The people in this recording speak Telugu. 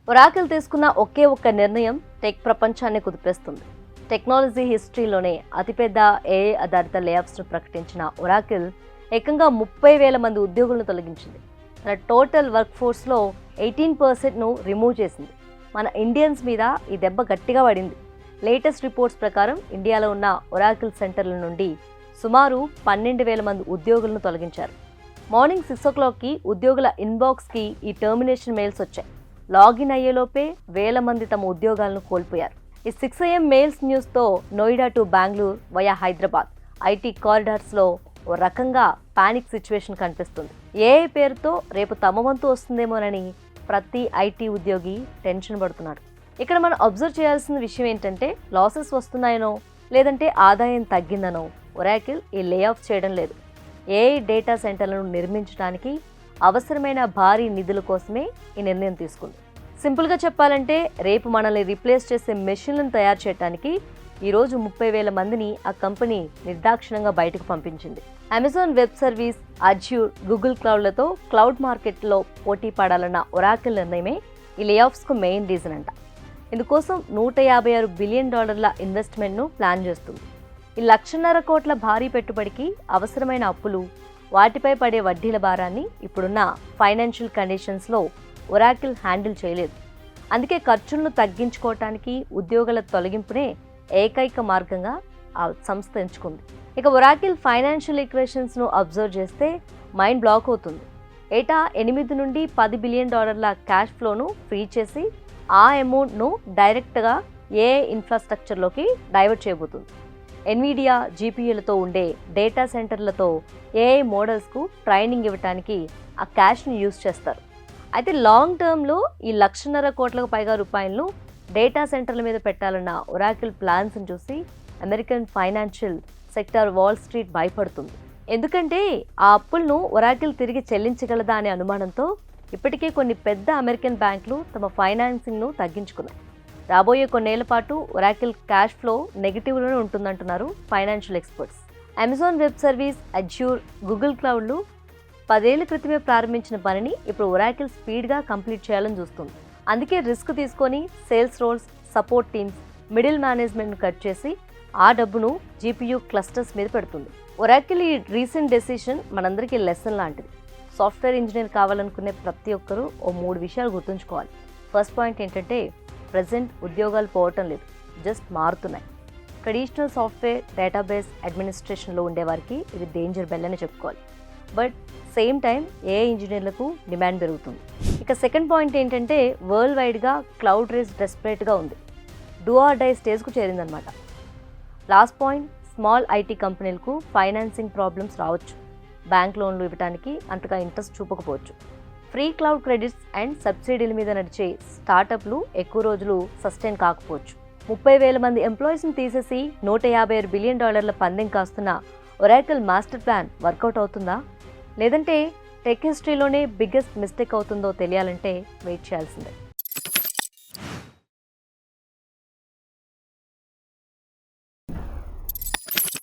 ఒరాకిల్ తీసుకున్న ఒక్క నిర్ణయం టెక్ ప్రపంచాన్ని కుదిపేస్తుంది. టెక్నాలజీ హిస్టరీలోనే అతిపెద్ద ఏఐ ఆధారిత లేఆఫ్స్ను ప్రకటించిన ఒరాకిల్ ఏకంగా 30,000 మంది ఉద్యోగులను తొలగించింది. తన టోటల్ వర్క్ ఫోర్స్లో 18%ను రిమూవ్ చేసింది. మన ఇండియన్స్ మీద ఈ దెబ్బ గట్టిగా పడింది. లేటెస్ట్ రిపోర్ట్స్ ప్రకారం ఇండియాలో ఉన్న ఒరాకిల్ సెంటర్ల నుండి సుమారు 12,000 మంది ఉద్యోగులను తొలగించారు. మార్నింగ్ 6 o'clockకి ఉద్యోగుల ఇన్బాక్స్కి ఈ టర్మినేషన్ మెయిల్స్ వచ్చాయి. లాగిన్ అయ్యేలోపే వేల మంది తమ ఉద్యోగాలను కోల్పోయారు. ఈ 6 AM మెయిల్స్ న్యూస్తో Noida to Bengaluru via Hyderabad IT కారిడార్స్లో ఓ రకంగా పానిక్ సిచ్యువేషన్ కనిపిస్తుంది. ఏఐ పేరుతో రేపు తమ వంతు వస్తుందేమోనని ప్రతి ఐటీ ఉద్యోగి టెన్షన్ పడుతున్నాడు. ఇక్కడ మనం అబ్జర్వ్ చేయాల్సిన విషయం ఏంటంటే, లాసెస్ వస్తున్నాయనో లేదంటే ఆదాయం తగ్గిందనో ఒరాకిల్ ఈ లే ఆఫ్ చేయడం లేదు. ఏఐ డేటా సెంటర్లను నిర్మించడానికి అవసరమైన భారీ నిధుల కోసమే ఈ నిర్ణయం తీసుకుంది. సింపుల్గా చెప్పాలంటే, రేపు మనల్ని రీప్లేస్ చేసే మెషిన్లను తయారు చేయడానికి ఈరోజు 30,000 మందిని ఆ కంపెనీ నిర్దాక్షిణంగా బయటకు పంపించింది. Amazon web service, Azure, Google క్లౌడ్లతో క్లౌడ్ మార్కెట్లో పోటీ పడాలన్న ఒరాకిల్ నిర్ణయమే ఈ లే ఆఫ్స్కు మెయిన్ రీజన్ అంట. ఇందుకోసం $156 బిలియన్ ఇన్వెస్ట్మెంట్ను ప్లాన్ చేస్తుంది. ఈ 1,50,000 కోట్ల భారీ పెట్టుబడికి అవసరమైన అప్పులు, వాటిపై పడే వడ్డీల భారాన్ని ఇప్పుడున్న ఫైనాన్షియల్ కండిషన్స్లో ఒరాకిల్ హ్యాండిల్ చేయలేదు. అందుకే ఖర్చులను తగ్గించుకోవటానికి ఉద్యోగుల తొలగింపునే ఏకైక మార్గంగా ఆ సంస్థ ఎంచుకుంది. ఇక ఒరాకిల్ ఫైనాన్షియల్ ఈక్వేషన్స్ను అబ్జర్వ్ చేస్తే మైండ్ బ్లాక్ అవుతుంది. ఏటా $8 నుండి $10 బిలియన్ క్యాష్ ఫ్లోను ఫ్రీ చేసి ఆ అమౌంట్ను డైరెక్ట్గా ఏఐ ఇన్ఫ్రాస్ట్రక్చర్లోకి డైవర్ట్ చేయబోతుంది. ఎన్విడియా జీపీయూలతో ఉండే డేటా సెంటర్లతో ఏఐ మోడల్స్కు ట్రైనింగ్ ఇవ్వడానికి ఆ క్యాష్ని యూజ్ చేస్తారు. అయితే లాంగ్ టర్మ్లో ఈ 1,50,000 కోట్లకు పైగా రూపాయలను డేటా సెంటర్ల మీద పెట్టాలన్న ఒరాకిల్ ప్లాన్స్ని చూసి American financial sector wall street భయపడుతుంది. ఎందుకంటే ఆ అప్పులను ఒరాకిల్ తిరిగి చెల్లించగలదా అనే అనుమానంతో ఇప్పటికే కొన్ని పెద్ద అమెరికన్ బ్యాంకులు తమ ఫైనాన్సింగ్ను తగ్గించుకున్నాయి. రాబోయే కొన్నేళ్ల పాటు ఒరాకిల్ క్యాష్ ఫ్లో నెగిటివ్లోనే ఉంటుందంటున్నారు financial experts. Amazon web service, Azure, Google క్లౌడ్లు 10 ఏళ్ల క్రితమే ప్రారంభించిన పనిని ఇప్పుడు ఒరాకిల్ స్పీడ్గా కంప్లీట్ చేయాలని చూస్తుంది. అందుకే రిస్క్ తీసుకొని sales roles, support teams, middle మేనేజ్మెంట్ను కట్ చేసి ఆ డబ్బును జీపీయూ క్లస్టర్స్ మీద పెడుతుంది. ఒరాకిల్ ఈ రీసెంట్ డెసిషన్ మనందరికీ లెసన్ లాంటిది. సాఫ్ట్వేర్ ఇంజనీర్ కావాలనుకునే ప్రతి ఒక్కరూ ఓ 3 విషయాలు గుర్తుంచుకోవాలి. ఫస్ట్ పాయింట్ ఏంటంటే, ప్రజెంట్ ఉద్యోగాలు పోవటం లేదు, జస్ట్ మారుతున్నాయి. ట్రెడిషనల్ సాఫ్ట్వేర్, డేటాబేస్ అడ్మినిస్ట్రేషన్లో ఉండేవారికి ఇది డేంజర్ బెల్ అని చెప్పుకోవాలి. బట్ సేమ్ టైం ఏఐ ఇంజనీర్లకు డిమాండ్ పెరుగుతుంది. ఇక సెకండ్ పాయింట్ ఏంటంటే, వరల్డ్ వైడ్గా క్లౌడ్ రేస్ డెస్పరేట్గా ఉంది. డూ ఆర్ డై స్టేజ్కు చేరిందనమాట. లాస్ట్ పాయింట్, స్మాల్ ఐటీ కంపెనీలకు ఫైనాన్సింగ్ ప్రాబ్లమ్స్ రావచ్చు. బ్యాంక్ లోన్లు ఇవ్వడానికి అంతగా ఇంట్రెస్ట్ చూపకపోవచ్చు. ఫ్రీ క్లౌడ్ క్రెడిట్స్ అండ్ సబ్సిడీల మీద నడిచే స్టార్టప్లు ఎక్కువ రోజులు సస్టైన్ కాకపోవచ్చు. 30,000 మంది ఎంప్లాయీస్ని తీసేసి $156 బిలియన్ పందెం కాస్తున్న ఒరాకిల్ మాస్టర్ ప్లాన్ వర్కౌట్ అవుతుందా, లేదంటే టెక్ హిస్టరీలోనే బిగ్గెస్ట్ మిస్టేక్ అవుతుందో తెలియాలంటే వెయిట్ చేయాల్సిందే.